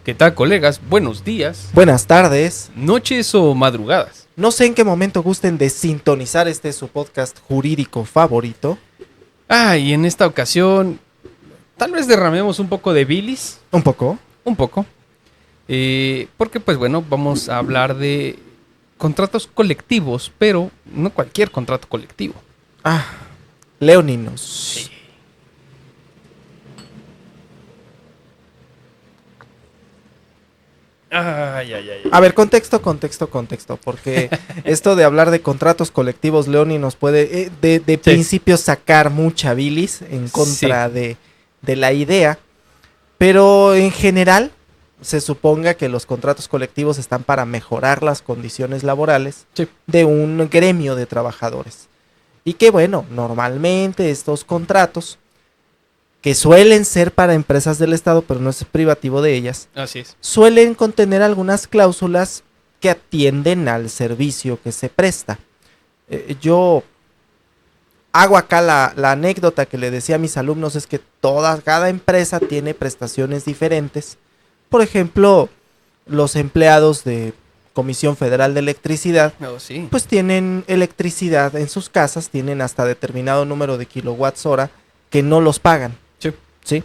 ¿Qué tal, colegas? Buenos días, Buenas tardes. noches o madrugadas. No sé en qué momento gusten de sintonizar su podcast jurídico favorito. Y en esta ocasión, tal vez derramemos un poco de bilis, Un poco. un poco, porque pues bueno, vamos a hablar de contratos colectivos, pero no cualquier contrato colectivo. Leoninos. A ver, contexto, porque esto de hablar de contratos colectivos, Leoni, nos puede de principio sacar mucha bilis en contra de la idea, pero en general se suponga que los contratos colectivos están para mejorar las condiciones laborales de un gremio de trabajadores. Y que bueno, normalmente estos contratos, que suelen ser para empresas del Estado, pero no es privativo de ellas, Así es. suelen contener algunas cláusulas que atienden al servicio que se presta. Yo hago acá la anécdota que le decía a mis alumnos, es que cada empresa tiene prestaciones diferentes. Por ejemplo, los empleados de Comisión Federal de Electricidad, pues tienen electricidad en sus casas, tienen hasta determinado número de kilowatts hora que no los pagan. ¿Sí?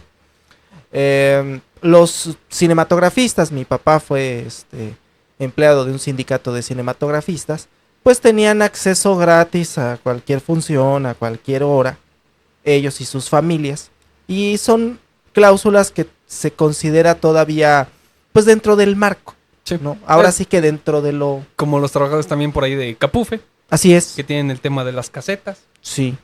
Los cinematografistas, mi papá fue empleado de un sindicato de cinematografistas, pues tenían acceso gratis a cualquier función, a cualquier hora, ellos y sus familias, y son cláusulas que se considera todavía pues dentro del marco, ¿no? Ahora sí que dentro de lo... Como los trabajadores también por ahí de Capufe. Así es. Que tienen el tema de las casetas. Sí.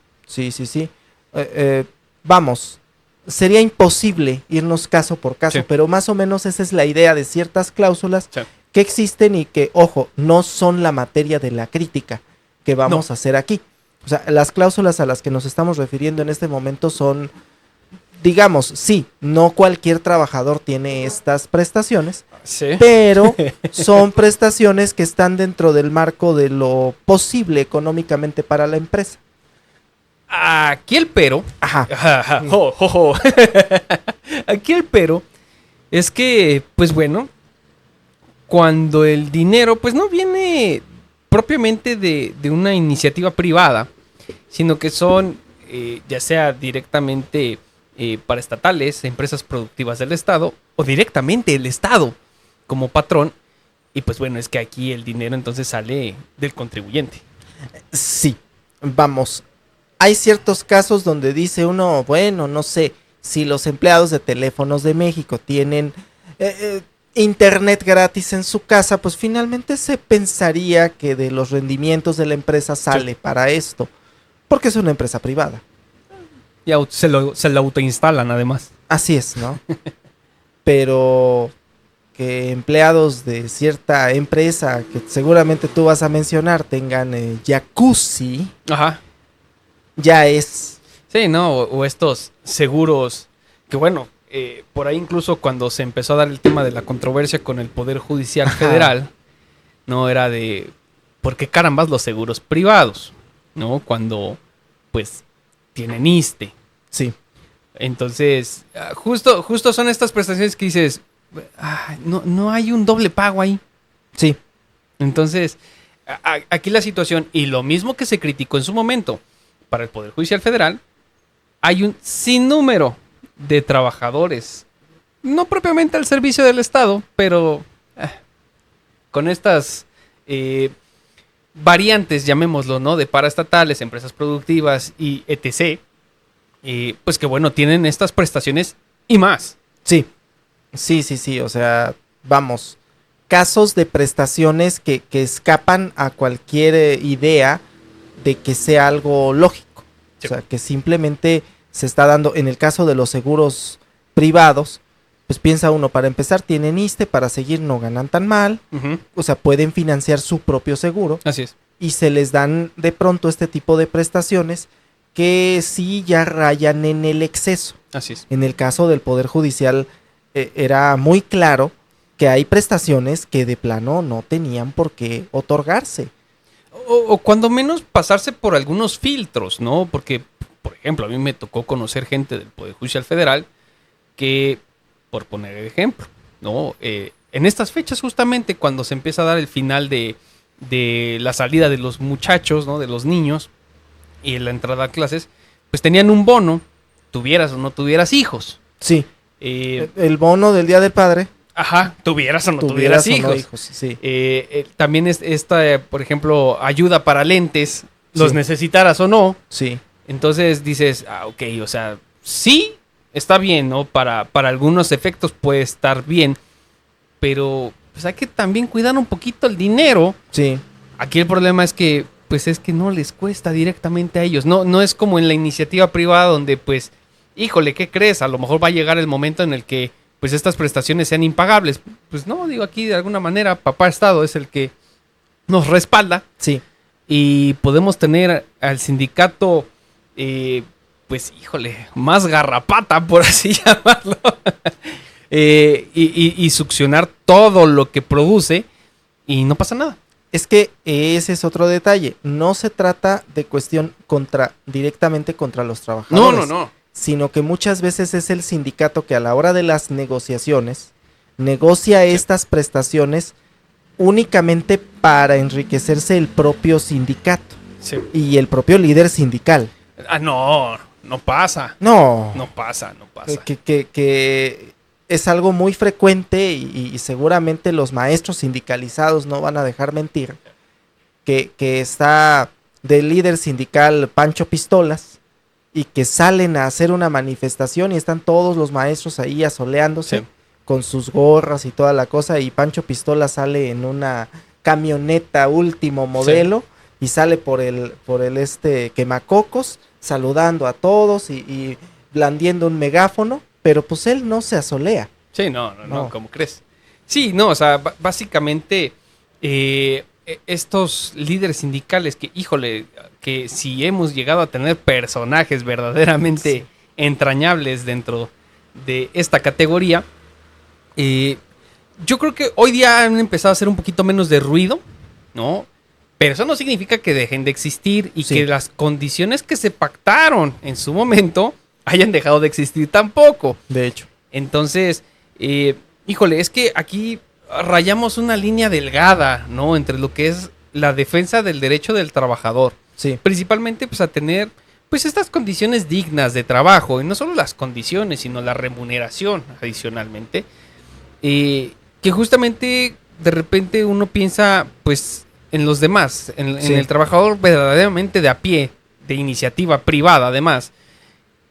Vamos, sería imposible irnos caso por caso, pero más o menos esa es la idea de ciertas cláusulas que existen y que, ojo, no son la materia de la crítica que vamos a hacer aquí. O sea, las cláusulas a las que nos estamos refiriendo en este momento son, digamos, sí, no cualquier trabajador tiene estas prestaciones, pero son prestaciones que están dentro del marco de lo posible económicamente para la empresa. Aquí el pero. Aquí el pero es que, pues bueno, cuando el dinero, pues no viene propiamente de una iniciativa privada, sino que son, ya sea directamente paraestatales, empresas productivas del Estado, o directamente el Estado como patrón, y pues bueno, es que aquí el dinero entonces sale del contribuyente. Sí, vamos. Hay ciertos casos donde dice uno, bueno, no sé, si los empleados de Teléfonos de México tienen internet gratis en su casa, pues finalmente se pensaría que de los rendimientos de la empresa sale para esto, porque es una empresa privada. Y se lo autoinstalan además. Así es, ¿no? Pero que empleados de cierta empresa, que seguramente tú vas a mencionar, tengan jacuzzi... Ya es. Sí, ¿no? O estos seguros que, bueno, por ahí incluso cuando se empezó a dar el tema de la controversia con el Poder Judicial Federal, no era de ¿por qué carambas los seguros privados? ¿No? Cuando, pues, tienen ISSSTE. Sí. Entonces, justo son estas prestaciones que dices, no hay un doble pago ahí. Sí. Entonces, aquí la situación, y lo mismo que se criticó en su momento para el Poder Judicial Federal, hay un sinnúmero de trabajadores, no propiamente al servicio del Estado, pero con estas variantes, llamémoslo, ¿no? De paraestatales, empresas productivas y etc., pues que bueno, tienen estas prestaciones y más. Sí, o sea, vamos, casos de prestaciones que escapan a cualquier idea de que sea algo lógico. O sea, que simplemente se está dando, en el caso de los seguros privados, pues piensa uno, para empezar tienen ISSSTE, para seguir no ganan tan mal, o sea, pueden financiar su propio seguro. Así es. Y se les dan de pronto este tipo de prestaciones que sí ya rayan en el exceso. Así es. En el caso del Poder Judicial era muy claro que hay prestaciones que de plano no tenían por qué otorgarse. O cuando menos pasarse por algunos filtros, ¿no? Porque, por ejemplo, a mí me tocó conocer gente del Poder Judicial Federal que, por poner el ejemplo, ¿no? En estas fechas justamente cuando se empieza a dar el final de la salida de los muchachos, ¿no? De los niños y la entrada a clases, pues tenían un bono, tuvieras o no tuvieras hijos. Sí. El bono del Día del Padre. Ajá, tuvieras o no tuvieras hijos. No hijos, sí. También esta, por ejemplo, ayuda para lentes, los Sí. necesitaras o no. Sí. Entonces dices, ok, o sea, sí, está bien, ¿no? Para algunos efectos puede estar bien, pero pues hay que también cuidar un poquito el dinero. Sí. Aquí el problema es que, pues es que no les cuesta directamente a ellos. No es como en la iniciativa privada donde, pues, híjole, ¿qué crees? A lo mejor va a llegar el momento en el que, pues, estas prestaciones sean impagables. Pues no, digo, aquí de alguna manera Papá Estado es el que nos respalda. Sí. Y podemos tener al sindicato, pues, híjole, más garrapata, por así llamarlo. Y succionar todo lo que produce y no pasa nada. Es que ese es otro detalle. No se trata de cuestión directamente contra los trabajadores. No. Sino que muchas veces es el sindicato que a la hora de las negociaciones negocia estas prestaciones únicamente para enriquecerse el propio sindicato Sí. y el propio líder sindical. No pasa. No. No pasa. Que es algo muy frecuente y seguramente los maestros sindicalizados no van a dejar mentir, que está del líder sindical Pancho Pistolas y que salen a hacer una manifestación y están todos los maestros ahí asoleándose Sí. con sus gorras y toda la cosa, y Pancho Pistolas sale en una camioneta último modelo y sale por el quemacocos saludando a todos y blandiendo un megáfono. Pero pues él no se asolea. Sí, no, ¿cómo crees? Sí, no, o sea, básicamente estos líderes sindicales que, híjole, que si hemos llegado a tener personajes verdaderamente entrañables dentro de esta categoría, yo creo que hoy día han empezado a hacer un poquito menos de ruido, ¿no? Pero eso no significa que dejen de existir y que las condiciones que se pactaron en su momento hayan dejado de existir tampoco. De hecho. Entonces, híjole, es que aquí rayamos una línea delgada, ¿no? Entre lo que es la defensa del derecho del trabajador. Sí. Principalmente, pues, a tener, pues, estas condiciones dignas de trabajo. Y no solo las condiciones, sino la remuneración adicionalmente. Que justamente, de repente, uno piensa, pues, en los demás. En el trabajador verdaderamente de a pie, de iniciativa privada, además.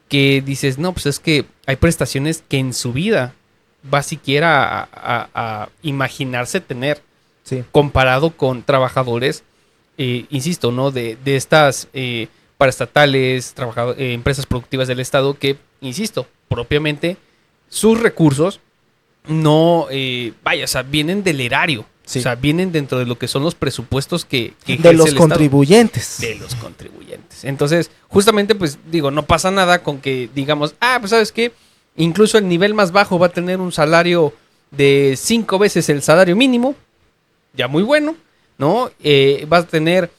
Que dices, no, pues es que hay prestaciones que en su vida va siquiera a imaginarse tener, comparado con trabajadores, insisto, ¿no? De estas paraestatales, empresas productivas del Estado que, insisto, propiamente sus recursos no, o sea, vienen del erario. Sí. O sea, vienen dentro de lo que son los presupuestos que de los contribuyentes. De los contribuyentes. Entonces, justamente, pues, digo, no pasa nada con que digamos, pues, ¿sabes qué? Incluso el nivel más bajo va a tener un salario de 5 veces el salario mínimo. Ya muy bueno, ¿no? Va a tener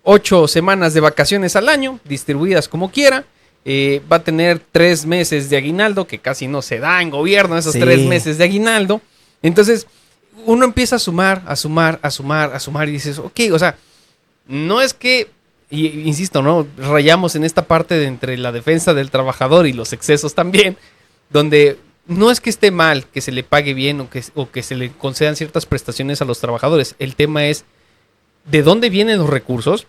8 semanas de vacaciones al año, distribuidas como quiera. Va a tener 3 meses de aguinaldo, que casi no se da en gobierno, esos 3 meses de aguinaldo. Entonces, uno empieza a sumar y dices, ok, o sea, no es que, insisto, ¿no? Rayamos en esta parte de entre la defensa del trabajador y los excesos también, donde no es que esté mal que se le pague bien o que se le concedan ciertas prestaciones a los trabajadores. El tema es de dónde vienen los recursos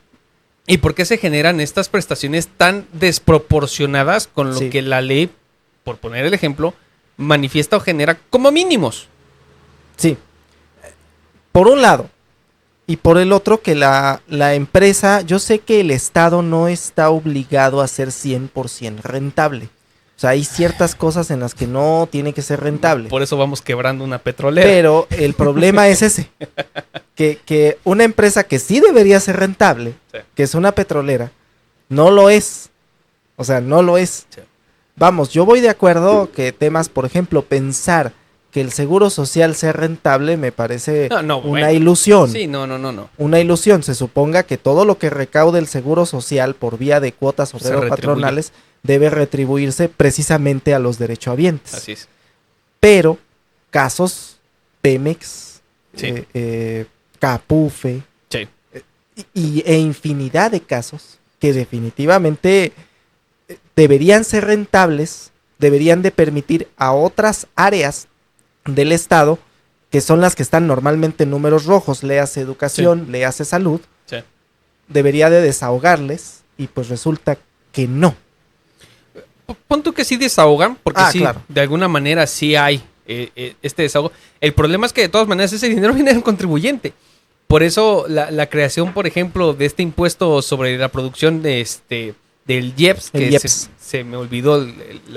y por qué se generan estas prestaciones tan desproporcionadas con lo que la ley, por poner el ejemplo, manifiesta o genera como mínimos. Sí. Por un lado, y por el otro que la empresa, yo sé que el Estado no está obligado a ser 100% rentable. O sea, hay ciertas cosas en las que no tiene que ser rentable. Por eso vamos quebrando una petrolera. Pero el problema es ese, que una empresa que sí debería ser rentable, que es una petrolera, no lo es. O sea, no lo es. Sí. Vamos, yo voy de acuerdo que temas, por ejemplo, pensar que el seguro social sea rentable me parece una ilusión. Sí, no. Una ilusión. Se suponga que todo lo que recaude el seguro social por vía de cuotas obrero-patronales debe retribuirse precisamente a los derechohabientes. Así es. Pero casos Pemex, Sí. Capufe, Sí. e infinidad de casos que definitivamente deberían ser rentables, deberían de permitir a otras áreas del Estado, que son las que están normalmente en números rojos, léase educación, léase salud, Sí. debería de desahogarles, y pues resulta que no. Pon tú que sí desahogan, porque sí, claro. de alguna manera sí hay este desahogo. El problema es que de todas maneras ese dinero viene del contribuyente. Por eso la creación, por ejemplo, de este impuesto sobre la producción de del IEPS, El que IEPS. se me olvidó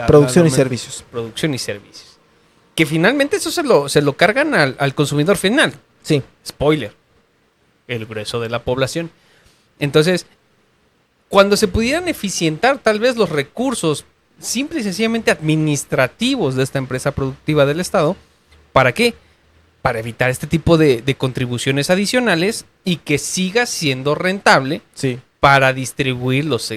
Producción y servicios. Producción y servicios. Que finalmente eso se lo cargan al consumidor final. Sí. Spoiler. El grueso de la población. Entonces, cuando se pudieran eficientar tal vez los recursos simple y sencillamente administrativos de esta empresa productiva del Estado, ¿para qué? Para evitar este tipo de contribuciones adicionales y que siga siendo rentable Sí. para distribuir los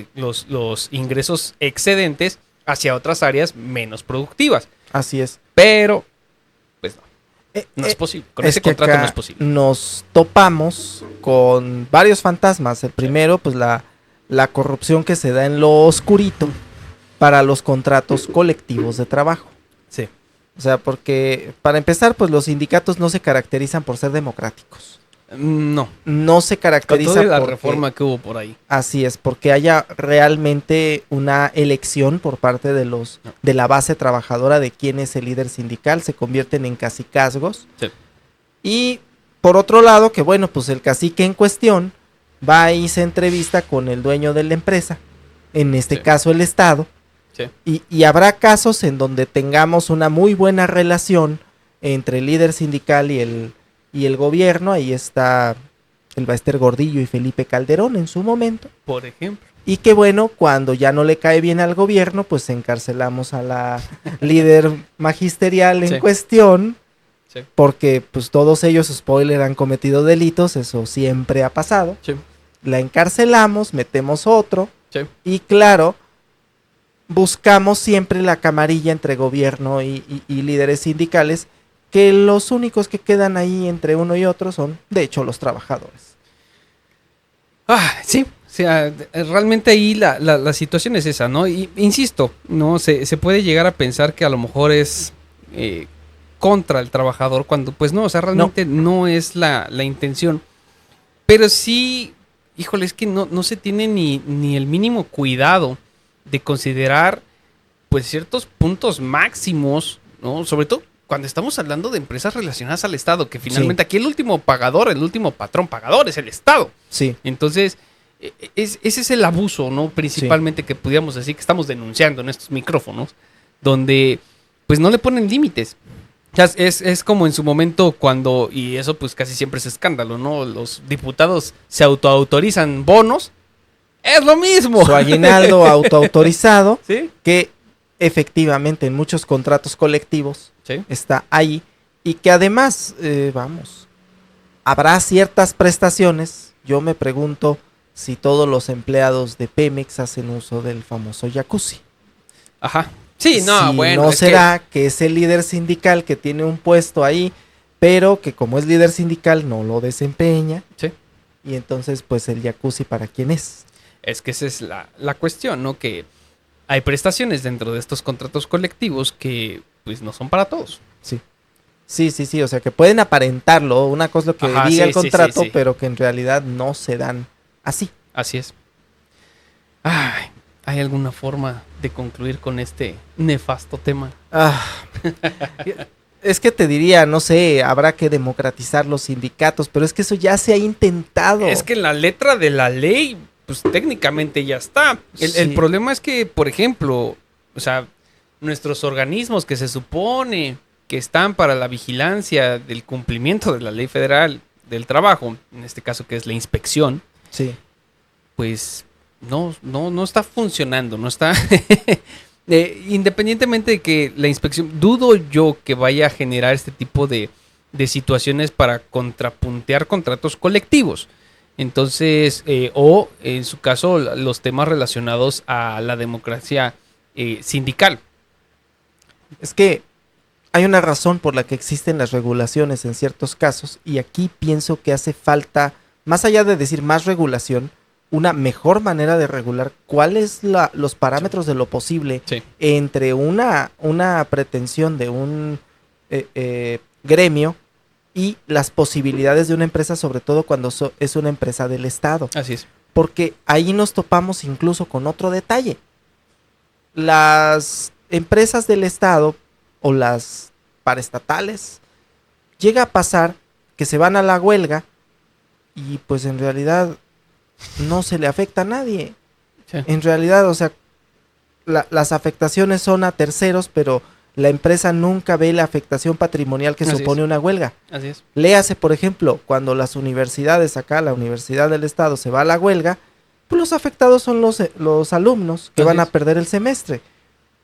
ingresos excedentes hacia otras áreas menos productivas. Así es. Pero, pues no es posible. Con ese que contrato acá no es posible. nos topamos con varios fantasmas. El primero, pues la corrupción que se da en lo oscurito para los contratos colectivos de trabajo. Sí. O sea, porque para empezar, pues los sindicatos no se caracterizan por ser democráticos. No. No se Con caracteriza toda la porque- reforma que hubo por ahí. Así es, porque haya realmente una elección por parte de la base trabajadora de quién es el líder sindical, se convierten en cacicazgos. Sí. Y por otro lado, que bueno, pues el cacique en cuestión va y se entrevista con el dueño de la empresa, en este Sí. caso el Estado, Sí. y habrá casos en donde tengamos una muy buena relación entre el líder sindical y el gobierno. Ahí está el Baester Gordillo y Felipe Calderón en su momento. Por ejemplo. Y que bueno, cuando ya no le cae bien al gobierno, pues encarcelamos a la líder magisterial en Sí. cuestión. Sí. Porque pues todos ellos, spoiler, han cometido delitos, eso siempre ha pasado. Sí. La encarcelamos, metemos otro. Sí. Y claro, buscamos siempre la camarilla entre gobierno y líderes sindicales, que los únicos que quedan ahí entre uno y otro son, de hecho, los trabajadores. Sí. O sea, realmente ahí la situación es esa, ¿no? Y insisto, ¿no? Se puede llegar a pensar que a lo mejor es contra el trabajador cuando, pues no, o sea, realmente no es la intención. Pero sí, híjole, es que no se tiene ni el mínimo cuidado de considerar, pues, ciertos puntos máximos, ¿no? Sobre todo cuando estamos hablando de empresas relacionadas al Estado, que finalmente aquí el último pagador, el último patrón pagador es el Estado. Sí. Entonces, ese es el abuso, ¿no? Principalmente que pudiéramos decir que estamos denunciando en estos micrófonos, donde pues no le ponen límites. O sea, es como en su momento cuando, y eso pues casi siempre es escándalo, ¿no? Los diputados se autoautorizan bonos. Es lo mismo. Su aguinaldo autoautorizado, ¿Sí? que efectivamente en muchos contratos colectivos Sí. está ahí, y que además, habrá ciertas prestaciones. Yo me pregunto si todos los empleados de Pemex hacen uso del famoso jacuzzi. Ajá. Sí, no, Si bueno. no es será que es el líder sindical que tiene un puesto ahí, pero que como es líder sindical no lo desempeña, Sí. y entonces pues el jacuzzi ¿para quién es? Es que esa es la cuestión, ¿no? Que hay prestaciones dentro de estos contratos colectivos que pues no son para todos. Sí, o sea que pueden aparentarlo, una cosa lo que Ajá, diga sí, el contrato, sí. pero que en realidad no se dan así. Así es. Ay, ¿hay alguna forma de concluir con este nefasto tema? Es que te diría, no sé, habrá que democratizar los sindicatos, pero es que eso ya se ha intentado. Es que la letra de la ley, pues técnicamente ya está. El Sí. problema es que, por ejemplo, o sea, nuestros organismos que se supone que están para la vigilancia del cumplimiento de la ley federal del trabajo, en este caso que es la inspección, Sí. pues no está funcionando, no está... Independientemente de que la inspección, dudo yo que vaya a generar este tipo de situaciones para contrapuntear contratos colectivos. Entonces, o en su caso, los temas relacionados a la democracia sindical. Es que hay una razón por la que existen las regulaciones en ciertos casos, y aquí pienso que hace falta, más allá de decir más regulación, una mejor manera de regular cuáles los parámetros de lo posible entre una pretensión de un gremio y las posibilidades de una empresa, sobre todo cuando es una empresa del Estado. Así es. Porque ahí nos topamos incluso con otro detalle. Las empresas del Estado o las paraestatales, llega a pasar que se van a la huelga y pues en realidad no se le afecta a nadie. Sí. En realidad, o sea, las afectaciones son a terceros, pero la empresa nunca ve la afectación patrimonial que supone una huelga. Así es. Léase, por ejemplo, cuando las universidades acá, la Universidad del Estado se va a la huelga, pues los afectados son los alumnos que van a perder el semestre.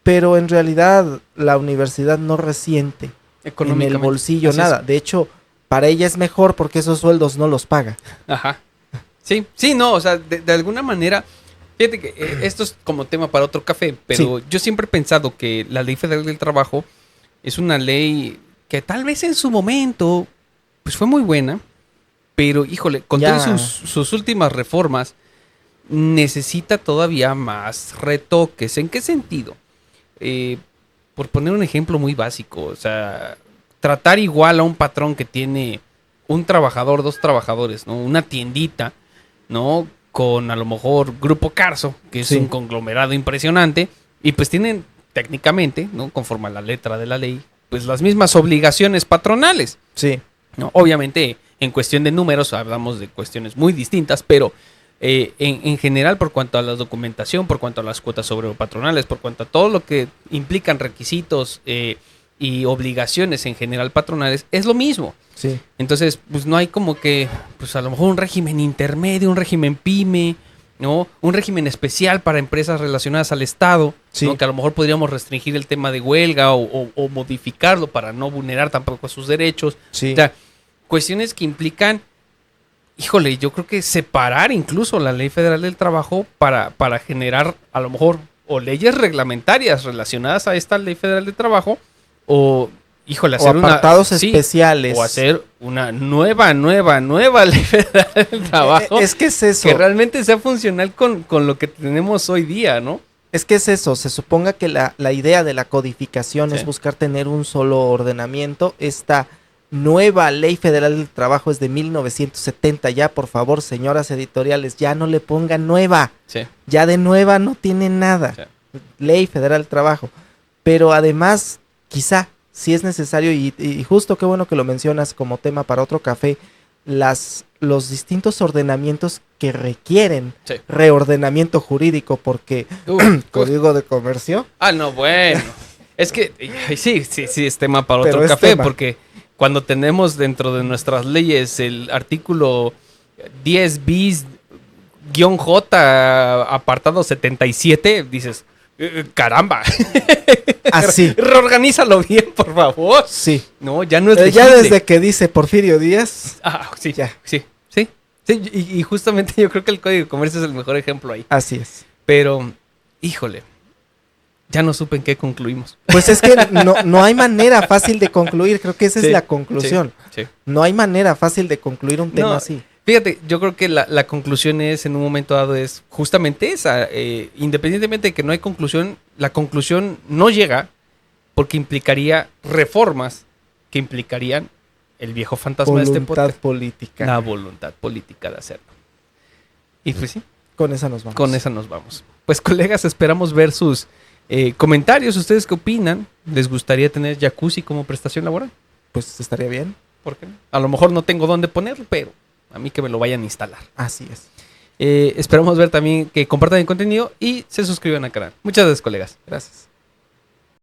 Pero en realidad la universidad no resiente en el bolsillo nada. De hecho, para ella es mejor porque esos sueldos no los paga. Ajá. Sí, no, o sea, de alguna manera, fíjate que esto es como tema para otro café, pero yo siempre he pensado que la Ley Federal del Trabajo es una ley que tal vez en su momento, pues fue muy buena, pero híjole, con todas sus últimas reformas, necesita todavía más retoques. ¿En qué sentido? Por poner un ejemplo muy básico, o sea, tratar igual a un patrón que tiene un trabajador, 2 trabajadores, ¿no? Una tiendita, ¿no? Con a lo mejor Grupo Carso, que es un conglomerado impresionante, y pues tienen técnicamente, ¿no? Conforme a la letra de la ley, pues las mismas obligaciones patronales. Sí. ¿No? Obviamente, en cuestión de números, hablamos de cuestiones muy distintas, pero en general, por cuanto a la documentación, por cuanto a las cuotas obrero-patronales, por cuanto a todo lo que implican requisitos y obligaciones en general patronales, es lo mismo. Sí. Entonces, pues no hay como que, pues a lo mejor un régimen intermedio, un régimen pyme, ¿no? Un régimen especial para empresas relacionadas al Estado, ¿no? Que a lo mejor podríamos restringir el tema de huelga o modificarlo para no vulnerar tampoco sus derechos. Sí. O sea, cuestiones que implican, híjole, yo creo que separar incluso la Ley Federal del Trabajo para generar a lo mejor o leyes reglamentarias relacionadas a esta Ley Federal del Trabajo o, híjole, hacer apartados especiales. O hacer una nueva Ley Federal del Trabajo. Es que es eso. Que realmente sea funcional con lo que tenemos hoy día, ¿no? Es que es eso. Se suponga que la idea de la codificación es buscar tener un solo ordenamiento. Esta nueva Ley Federal del Trabajo es de 1970. Ya, por favor, señoras editoriales, ya no le pongan nueva. Sí. Ya de nueva no tiene nada. Sí. Ley Federal del Trabajo. Pero además, quizá, si es necesario, y justo qué bueno que lo mencionas como tema para otro café, los distintos ordenamientos que requieren reordenamiento jurídico, porque Código de Comercio. Ah, no, bueno. Es que sí, es tema para otro café, porque cuando tenemos dentro de nuestras leyes el artículo 10 bis J apartado 77, dices, caramba. Así. Reorganízalo bien, por favor. Sí. No, ya no es legible. Ya desde que dice Porfirio Díaz. Ah, sí, ya. Sí. Y justamente yo creo que el Código de Comercio es el mejor ejemplo ahí. Así es. Pero, híjole, ya no supe en qué concluimos. Pues es que no hay manera fácil de concluir. Creo que esa es la conclusión. Sí. No hay manera fácil de concluir un tema así. Fíjate, yo creo que la conclusión es, en un momento dado, es justamente esa. Independientemente de que no hay conclusión, la conclusión no llega porque implicaría reformas que implicarían el viejo fantasma de este podcast. Voluntad política. La voluntad política de hacerlo. Y pues sí. Con esa nos vamos. Con esa nos vamos. Pues colegas, esperamos ver sus comentarios. ¿Ustedes qué opinan? ¿Les gustaría tener jacuzzi como prestación laboral? Pues estaría bien. ¿Por qué no? A lo mejor no tengo dónde ponerlo, pero a mí que me lo vayan a instalar. Así es. Esperamos ver también que compartan el contenido y se suscriban al canal. Muchas gracias, colegas. Gracias.